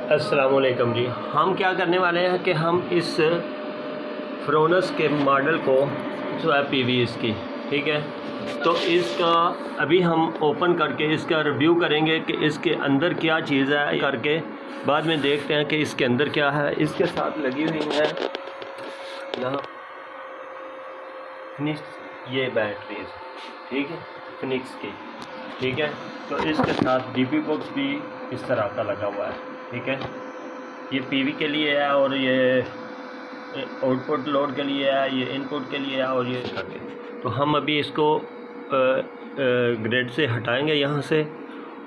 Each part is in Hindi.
अस्सलामुअलैकुम जी। हम क्या करने वाले हैं कि हम इस फ्रोनस के मॉडल को जो है पीवी इसकी, ठीक है, तो इसका अभी हम ओपन करके इसका रिव्यू करेंगे कि इसके अंदर क्या चीज़ है करके बाद में देखते हैं कि इसके अंदर क्या है। इसके साथ लगी हुई है यहाँ फिनिक्स ये बैटरीज, ठीक है, फिनिक्स की, ठीक है। तो इसके साथ डीपी बॉक्स भी इस तरह का लगा हुआ है, ठीक है। ये पीवी के लिए है और ये आउटपुट लोड के लिए है, ये इनपुट के लिए है और ये करके। तो हम अभी इसको ग्रिड से हटाएंगे यहाँ से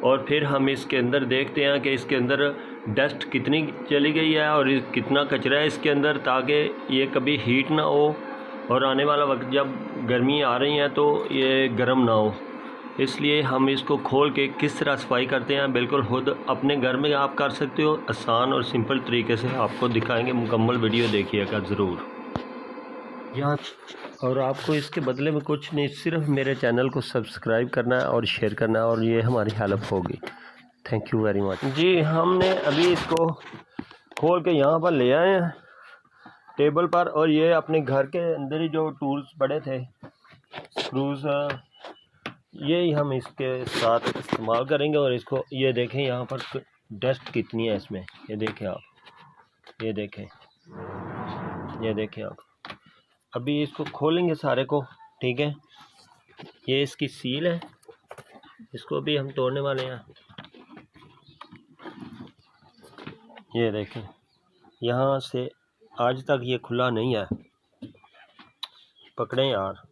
और फिर हम इसके अंदर देखते हैं कि इसके अंदर डस्ट कितनी चली गई है और कितना कचरा है इसके अंदर, ताकि ये कभी हीट ना हो और आने वाला वक्त जब गर्मी आ रही हैं तो ये गर्म ना हो। इसलिए हम इसको खोल के किस तरह सफाई करते हैं बिल्कुल खुद अपने घर में आप कर सकते हो, आसान और सिंपल तरीके से आपको दिखाएंगे। मुकम्मल वीडियो देखिएगा ज़रूर यहाँ। और आपको इसके बदले में कुछ नहीं, सिर्फ मेरे चैनल को सब्सक्राइब करना है और शेयर करना है और ये हमारी हेल्प होगी। थैंक यू वेरी मच जी। हमने अभी इसको खोल के यहाँ पर ले आए हैं टेबल पर, और ये अपने घर के अंदर ही जो टूल्स पड़े थे स्क्रूज, ये हम इसके साथ इस्तेमाल करेंगे। और इसको ये देखें यहाँ पर डस्ट कितनी है इसमें, ये देखें आप, ये देखें, ये देखें आप। अभी इसको खोलेंगे सारे को, ठीक है। ये इसकी सील है, इसको भी हम तोड़ने वाले हैं। ये देखें यहाँ से आज तक ये खुला नहीं है, पकड़ें यार।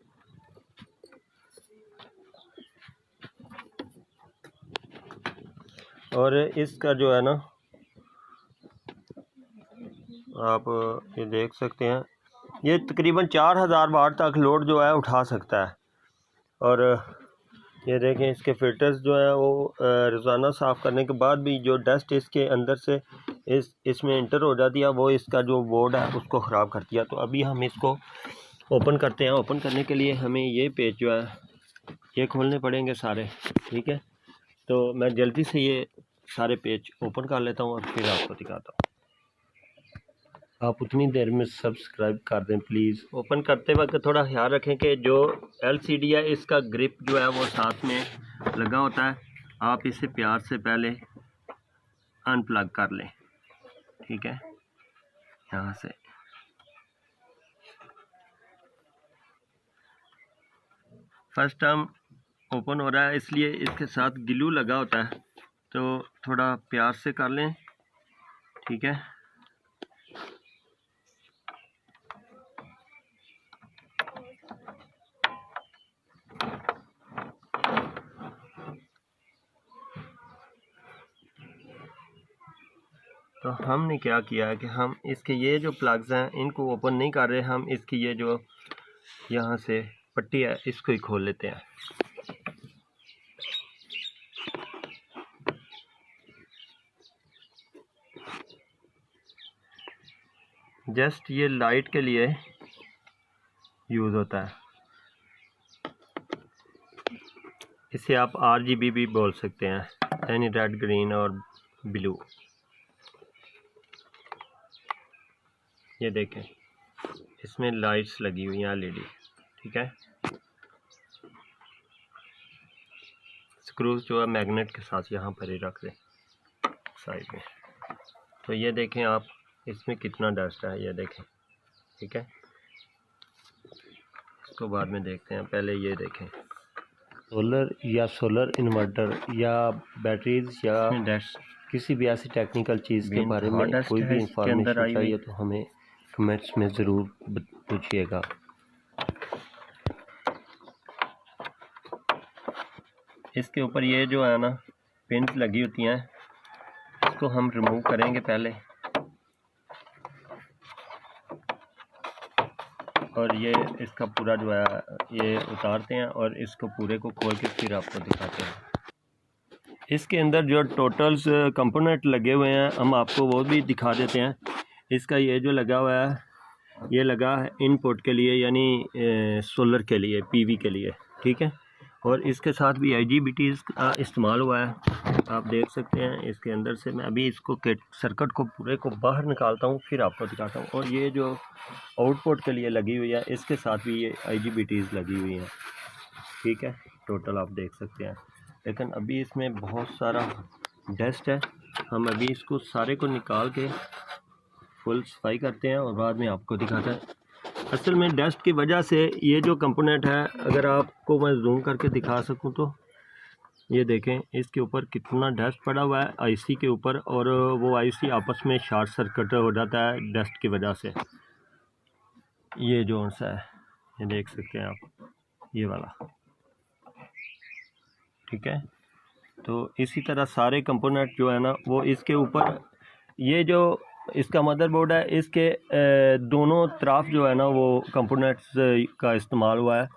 और इसका जो है ना, आप ये देख सकते हैं, ये तकरीबन 4000 वाट तक लोड जो है उठा सकता है। और ये देखें इसके फिल्टर्स जो है वो रोज़ाना साफ़ करने के बाद भी जो डस्ट इसके अंदर से इसमें इंटर हो जाती है, वो इसका जो बोर्ड है उसको ख़राब करती है। तो अभी हम इसको ओपन करते हैं। ओपन करने के लिए हमें ये पेज जो है ये खोलने पड़ेंगे सारे, ठीक है। तो मैं जल्दी से ये सारे पेज ओपन कर लेता हूँ और फिर आपको दिखाता हूँ। आप उतनी देर में सब्सक्राइब कर दें प्लीज़। ओपन करते वक्त थोड़ा ख्याल रखें कि जो LCD है इसका ग्रिप जो है वो साथ में लगा होता है। आप इसे प्यार से पहले अनप्लग कर लें, ठीक है, यहाँ से। फर्स्ट टाइम ओपन हो रहा है इसलिए इसके साथ ग्लू लगा होता है, तो थोड़ा प्यार से कर लें, ठीक है। तो हमने क्या किया है कि हम इसके ये जो प्लग्स हैं इनको ओपन नहीं कर रहे, हम इसकी ये जो यहाँ से पट्टी है इसको ही खोल लेते हैं। जस्ट ये लाइट के लिए यूज़ होता है, इसे आप RGB भी बोल सकते हैं, यानी रेड, ग्रीन और ब्लू। ये देखें इसमें लाइट्स लगी हुई हैं LED, ठीक है। स्क्रूज जो है मैग्नेट के साथ यहाँ पर ही रख दें साइड में। तो ये देखें आप, इसमें कितना डस्ट है, ये देखें, ठीक है। इसको बाद में देखते हैं, पहले ये देखें। सोलर या सोलर इन्वर्टर या बैटरीज या डस्ट किसी भी ऐसी टेक्निकल चीज़ के बारे में कोई भी इंफॉर्मेशन चाहिए तो हमें कमेंट्स में ज़रूर पूछिएगा। इसके ऊपर ये जो है ना पिन्स लगी होती हैं, इसको हम रिमूव करेंगे पहले, और ये इसका पूरा जो है ये उतारते हैं और इसको पूरे को खोल के फिर आपको दिखाते हैं। इसके अंदर जो टोटल्स कंपोनेंट लगे हुए हैं हम आपको वो भी दिखा देते हैं। इसका ये जो लगा हुआ है ये लगा है इनपुट के लिए, यानी सोलर के लिए, PV के लिए, ठीक है। और इसके साथ भी IGBTs का इस्तेमाल हुआ है। आप देख सकते हैं इसके अंदर से। मैं अभी इसको सर्किट को पूरे को बाहर निकालता हूँ, फिर आपको दिखाता हूँ। और ये जो आउटपुट के लिए लगी हुई है, इसके साथ भी ये IGBTs लगी हुई हैं, ठीक है। टोटल आप देख सकते हैं। लेकिन अभी इसमें बहुत सारा डस्ट है, हम अभी इसको सारे को निकाल के फुल सफाई करते हैं और बाद में आपको दिखाते हैं। असल में डस्ट की वजह से ये जो कंपोनेंट है, अगर आपको मैं जूम करके दिखा सकूं तो ये देखें इसके ऊपर कितना डस्ट पड़ा हुआ है आईसी के ऊपर, और वो आईसी आपस में शॉर्ट सर्किट हो जाता है डस्ट की वजह से। ये जो सा है ये देख सकते हैं आप, ये वाला, ठीक है। तो इसी तरह सारे कंपोनेंट जो है ना वो इसके ऊपर, ये जो इसका मदरबोर्ड है इसके दोनों तरफ जो है ना वो कंपोनेंट्स का इस्तेमाल हुआ है,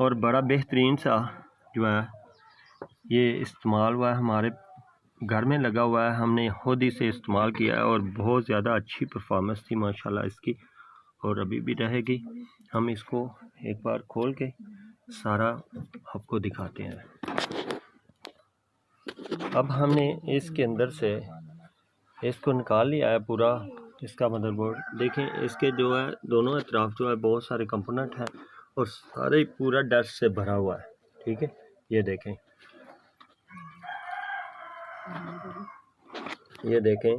और बड़ा बेहतरीन सा जो है ये इस्तेमाल हुआ है। हमारे घर में लगा हुआ है, हमने खुद ही से इस्तेमाल किया है और बहुत ज़्यादा अच्छी परफॉर्मेंस थी माशाल्लाह इसकी, और अभी भी रहेगी। हम इसको एक बार खोल के सारा आपको दिखाते हैं। अब हमने इसके अंदर से इसको निकाल लिया है पूरा इसका मदरबोर्ड। देखें इसके जो है दोनों अतराफ जो है बहुत सारे कंपोनेंट हैं और सारे पूरा डस्ट से भरा हुआ है, ठीक है। ये देखें, ये देखें,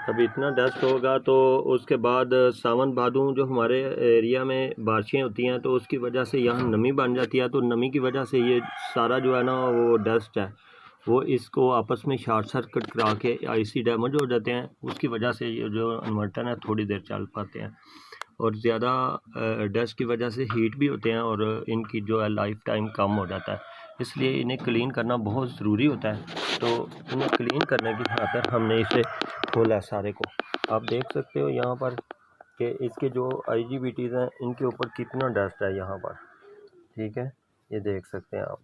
अब इतना डस्ट होगा तो उसके बाद सावन भादों जो हमारे एरिया में बारिशें होती हैं तो उसकी वजह से यहाँ नमी बन जाती है, तो नमी की वजह से ये सारा जो है ना वो डस्ट है वो इसको आपस में शॉर्ट सर्किट करा के आईसी डैमेज हो जाते हैं। उसकी वजह से ये जो इन्वर्टर है थोड़ी देर चल पाते हैं, और ज़्यादा डस्ट की वजह से हीट भी होते हैं और इनकी जो है लाइफ टाइम कम हो जाता है, इसलिए इन्हें क्लीन करना बहुत ज़रूरी होता है। तो इन्हें क्लीन करने की खातिर हमने इसे खोला सारे को। आप देख सकते हो यहाँ पर कि इसके जो IGBTs हैं इनके ऊपर कितना डस्ट है यहाँ पर, ठीक है। ये देख सकते हैं आप,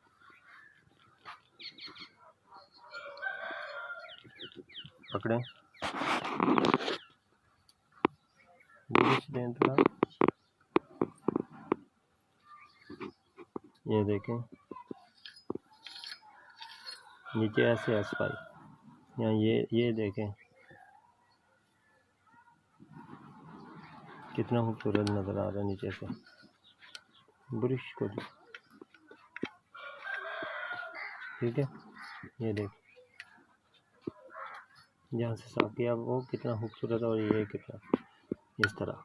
पकड़ें ये देखें नीचे ऐसे पाई यहाँ, ये देखें कितना खूबसूरत नज़र आ रहा है नीचे से ब्रश को, ठीक है। ये देख जहाँ से साफ किया वो कितना खूबसूरत, और ये कितना इस तरह।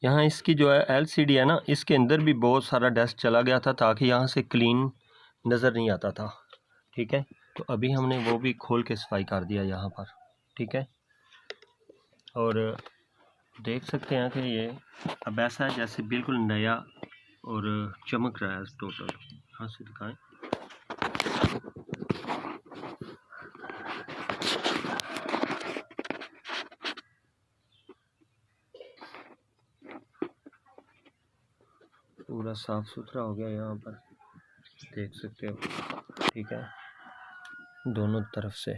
यहाँ इसकी जो है LCD है ना, इसके अंदर भी बहुत सारा डस्ट चला गया था ताकि यहाँ से क्लीन नज़र नहीं आता था, ठीक है। तो अभी हमने वो भी खोल के सफाई कर दिया यहाँ पर, ठीक है। और देख सकते हैं कि ये अब ऐसा है जैसे बिल्कुल नया और चमक रहा है टोटल। यहाँ से दिखाएं, पूरा साफ सुथरा हो गया यहाँ पर, देख सकते हो, ठीक है, दोनों तरफ से।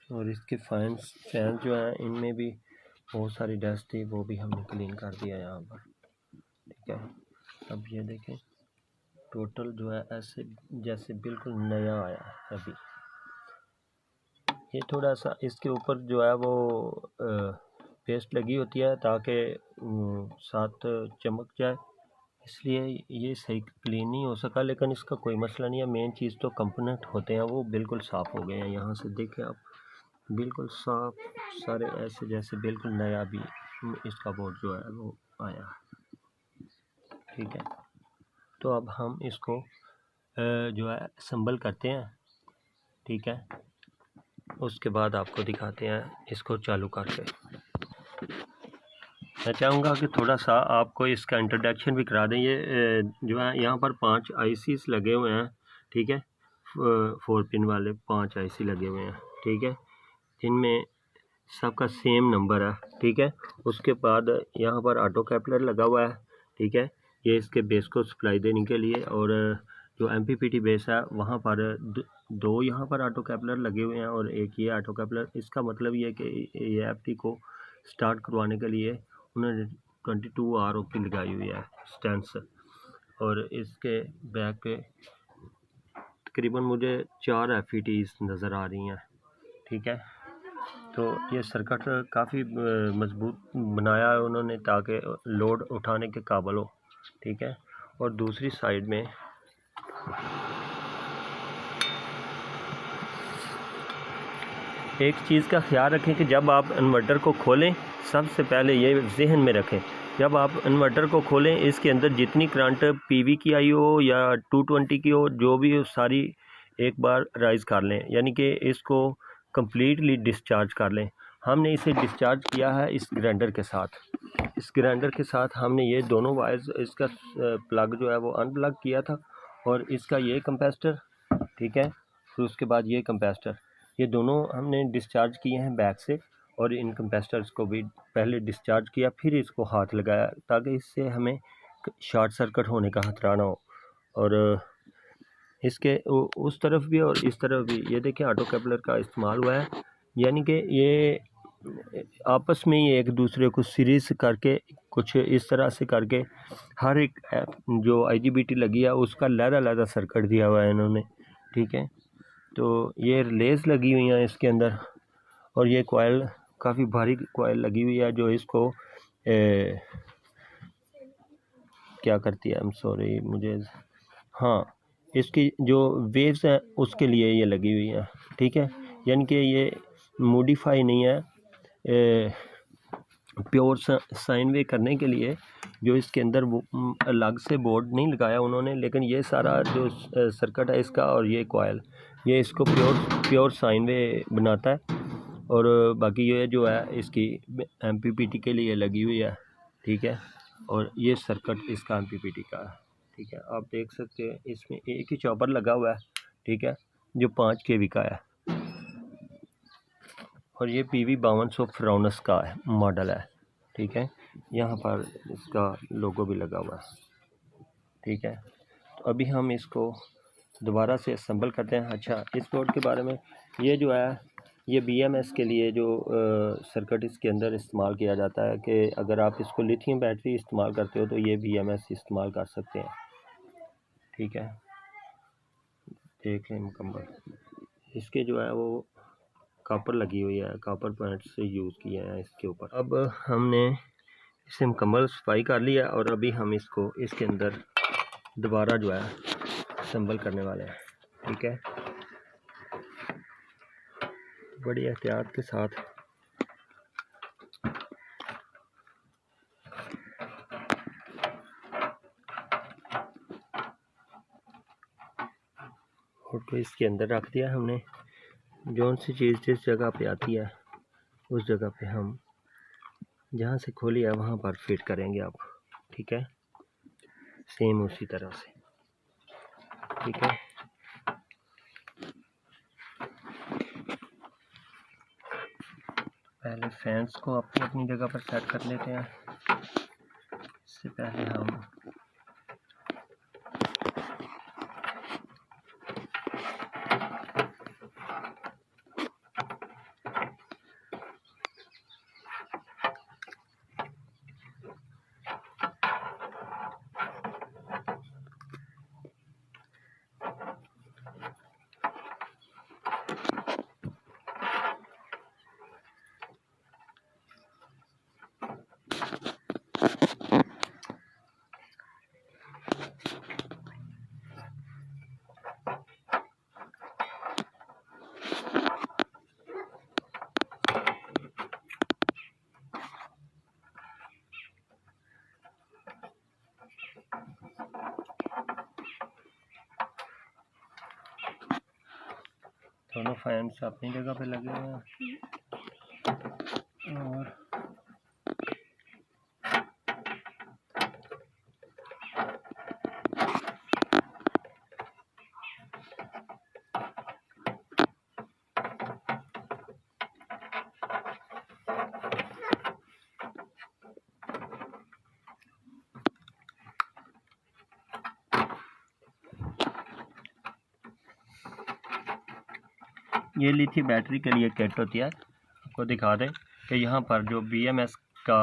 और इसके फैंस जो हैं इनमें भी बहुत सारी डस्ट थी, वो भी हमने क्लीन कर दिया यहाँ पर, ठीक है। अब ये देखें टोटल जो है ऐसे जैसे बिल्कुल नया आया है अभी। ये थोड़ा सा इसके ऊपर जो है वो पेस्ट लगी होती है ताकि साथ चमक जाए, इसलिए ये सही क्लीन नहीं हो सका, लेकिन इसका कोई मसला नहीं है। मेन चीज़ तो कंपोनेंट होते हैं वो बिल्कुल साफ़ हो गए हैं। यहाँ से देखें आप, बिल्कुल साफ सारे ऐसे जैसे बिल्कुल नया भी इसका बोर्ड जो है वो आया, ठीक है। तो अब हम इसको जो है असम्बल करते हैं, ठीक है। उसके बाद आपको दिखाते हैं इसको चालू करके। मैं चाहूँगा कि थोड़ा सा आपको इसका इंट्रोडक्शन भी करा दें। ये जो है यहाँ पर 5 ICs लगे हुए हैं, ठीक है। 4 पिन वाले 5 IC लगे हुए हैं, ठीक है, जिनमें सबका सेम नंबर है, ठीक है। उसके बाद यहाँ पर ऑटो कैपलर लगा हुआ है, ठीक है, ये इसके बेस को सप्लाई देने के लिए। और जो MPPT बेस है वहाँ पर दो यहाँ पर ऑटो कैपलर लगे हुए हैं और एक ये ऑटो कैपलर। इसका मतलब ये है कि ये FT को स्टार्ट करवाने के लिए उन्होंने 22 RO की लगाई हुई है स्टैंड्स, और इसके बैक पे तकरीबन मुझे 4 FETs नज़र आ रही हैं। ठीक है, तो ये सर्किट काफ़ी मजबूत बनाया है उन्होंने ताकि लोड उठाने के काबिल हो। ठीक है, और दूसरी साइड में एक चीज़ का ख्याल रखें कि जब आप इन्वर्टर को खोलें, सबसे पहले ये जहन में रखें, जब आप इन्वर्टर को खोलें इसके अंदर जितनी करंट PV की आई हो या 220 की हो, जो भी हो सारी एक बार राइज़ कर लें, यानी कि इसको कम्प्लीटली डिस्चार्ज कर लें। हमने इसे डिस्चार्ज किया है इस ग्राइंडर के साथ। इस ग्राइंडर के साथ हमने ये दोनों वायर्स, इसका प्लग जो है वो अनप्लग किया था, और इसका ये कंपेस्टर, ठीक है, फिर उसके बाद ये कंपेस्टर, ये दोनों हमने डिस्चार्ज किए हैं बैक से, और इन कंपेस्टर्स को भी पहले डिस्चार्ज किया, फिर इसको हाथ लगाया ताकि इससे हमें शॉर्ट सर्किट होने का खतरा ना हो। और इसके उस तरफ भी और इस तरफ भी ये देखिए ऑटो कैपलर का इस्तेमाल हुआ है, यानी कि ये आपस में ही एक दूसरे को सीरीज करके कुछ इस तरह से करके हर एक जो IGBT लगी है उसका लहदा सर्किट दिया हुआ है इन्होंने। ठीक है, तो ये रिलेज लगी हुई हैं इसके अंदर, और ये कॉइल काफ़ी भारी कॉइल लगी हुई है जो इसको क्या करती है, सॉरी मुझे, हाँ, इसकी जो वेव्स हैं उसके लिए ये लगी हुई है। ठीक है, यानी कि ये मॉडिफाई नहीं है, प्योर साइन वे करने के लिए जो इसके अंदर वो अलग से बोर्ड नहीं लगाया उन्होंने, लेकिन ये सारा जो सर्किट है इसका और ये कॉइल, ये इसको प्योर साइन वे बनाता है। और बाकी ये जो है इसकी MPPT के लिए लगी हुई है। ठीक है, और ये सर्किट इसका MPPT का है। ठीक है, आप देख सकते हैं इसमें एक ही चॉपर लगा हुआ है। ठीक है, जो 5 kV का है, और ये PV 5200 फ्राउनस का है मॉडल है। ठीक है, यहाँ पर इसका लोगो भी लगा हुआ है। ठीक है, तो अभी हम इसको दोबारा से असम्बल करते हैं। अच्छा, इस बोर्ड के बारे में, ये जो है ये BMS के लिए जो सर्किट इसके अंदर इस्तेमाल किया जाता है कि अगर आप इसको लिथियम बैटरी इस्तेमाल करते हो तो ये BMS इस्तेमाल कर सकते हैं। ठीक है, देख लें मुकम्मल, इसके जो है वो कॉपर लगी हुई है, कॉपर पॉइंट से यूज़ किए हैं इसके ऊपर। अब हमने इसे मुकम्मल सफाई कर लिया और अभी हम इसको इसके अंदर दोबारा जो है असेंबल करने वाले हैं। ठीक है, बड़ी एहतियात के साथ और तो इसके अंदर रख दिया हमने। जौन सी चीज़ जिस जगह पे आती है उस जगह पे हम जहाँ से खोली है वहाँ पर फिट करेंगे आप। ठीक है, सेम उसी तरह से। ठीक है, पहले फैंस को अपनी अपनी जगह पर सेट कर लेते हैं। इससे पहले हम दोनों फैंस अपनी जगह पे लगे हुए हैं और ये ली थी बैटरी के लिए किट होती है। आपको दिखा दें कि यहाँ पर जो BMS का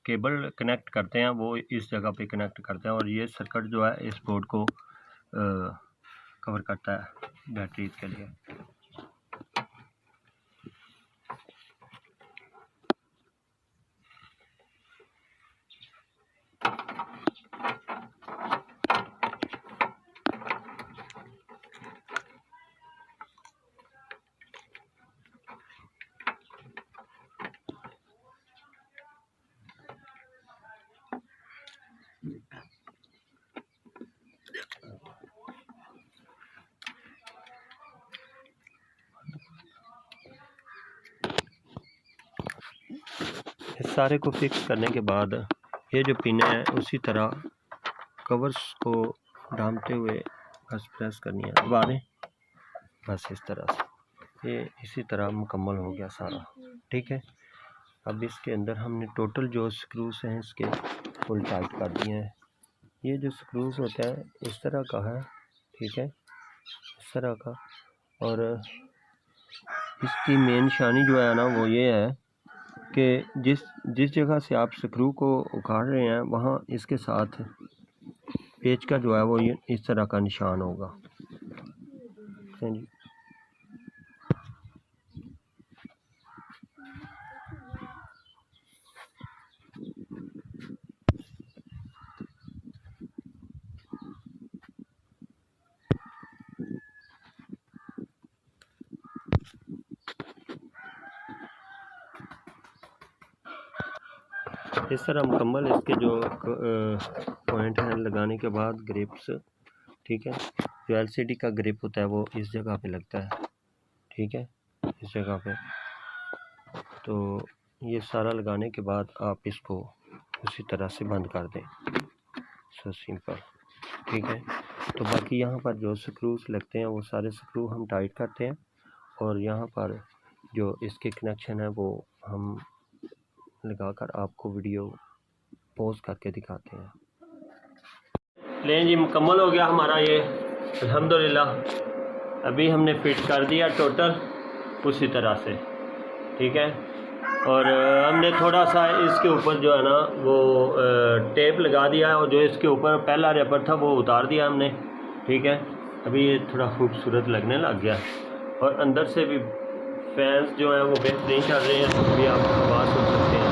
केबल कनेक्ट करते हैं वो इस जगह पे कनेक्ट करते हैं, और ये सर्किट जो है इस बोर्ड को कवर करता है बैटरीज के लिए। इस सारे को फिक्स करने के बाद ये जो पिन है उसी तरह कवर्स को डालते हुए बस प्रेस करनी है, दबा दें बस इस तरह से। ये इसी तरह मुकम्मल हो गया सारा, ठीक है। अब इसके अंदर हमने टोटल जो स्क्रूज हैं इसके फुल टाइट कर दिए हैं। ये जो स्क्रूज होता है इस तरह का है, ठीक है, इस तरह का। और इसकी मेन निशानी जो है ना वो ये है कि जिस जगह से आप स्क्रू को उखाड़ रहे हैं वहाँ इसके साथ पेच का जो है वो ये इस तरह का निशान होगा जी। इस तरह मुकम्मल इसके जो पॉइंट हैं लगाने के बाद ग्रिप्स, ठीक है, जो LCD का ग्रिप होता है वो इस जगह पे लगता है, ठीक है, इस जगह पे। तो ये सारा लगाने के बाद आप इसको उसी तरह से बंद कर दें, सो सिंपल, ठीक है। तो बाकी यहाँ पर जो स्क्रूज लगते हैं वो सारे स्क्रू हम टाइट करते हैं, और यहाँ पर जो इसके कनेक्शन है वो हम लगाकर आपको वीडियो पॉज करके दिखाते हैं। लें जी, मुकम्मल हो गया हमारा ये अल्हम्दुलिल्लाह। अभी हमने फिट कर दिया टोटल उसी तरह से, ठीक है। और हमने थोड़ा सा इसके ऊपर जो है ना वो टेप लगा दिया, और जो इसके ऊपर पहला रेपर था वो उतार दिया हमने, ठीक है। अभी ये थोड़ा खूबसूरत लगने लग गया, और अंदर से भी फैंस जो हैं वो बेहतरीन चल रहे हैं, अभी आप आवाज़ सुन सकते हैं।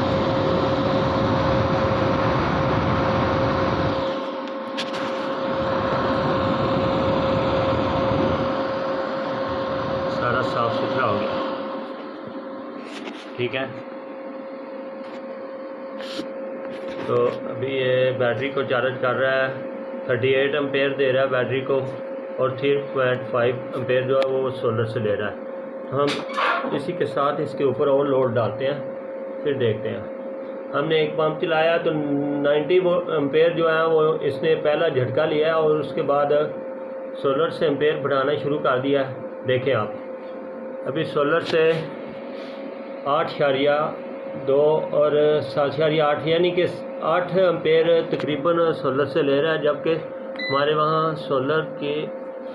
सारा साफ सुथरा हो गया, ठीक है। तो अभी ये बैटरी को चार्ज कर रहा है, 38 एम्पेयर दे रहा है बैटरी को, और 3.5 एम्पेयर जो है वो सोलर से ले रहा है। तो हम इसी के साथ इसके ऊपर और लोड डालते हैं, फिर देखते हैं। हमने एक पंप चलाया तो 90 एम्पेयर जो है वो इसने पहला झटका लिया, और उसके बाद सोलर से एम्पेयर बढ़ाना शुरू कर दिया है। देखें आप, अभी सोलर से 8.2 और 7.8 यानी कि 8 एम्पेयर तकरीबन सोलर से ले रहा है, जबकि हमारे वहाँ सोलर के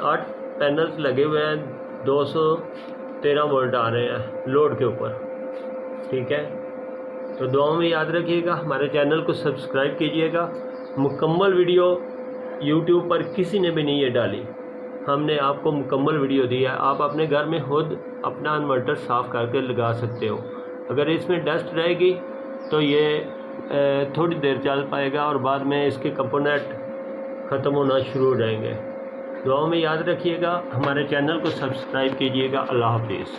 8 पैनल्स लगे हुए हैं, 213 वोल्ट आ रहे हैं लोड के ऊपर, ठीक है। तो दुआ में याद रखिएगा, हमारे चैनल को सब्सक्राइब कीजिएगा। मुकम्मल वीडियो यूट्यूब पर किसी ने भी नहीं ये डाली, हमने आपको मुकम्मल वीडियो दी है। आप अपने घर में खुद अपना इन्वर्टर साफ़ करके लगा सकते हो। अगर इसमें डस्ट रहेगी तो ये थोड़ी देर चल पाएगा, और बाद में इसके कंपोनेंट ख़त्म होना शुरू हो जाएंगे। दुआ में याद रखिएगा, हमारे चैनल को सब्सक्राइब कीजिएगा। अल्लाह हाफिज़।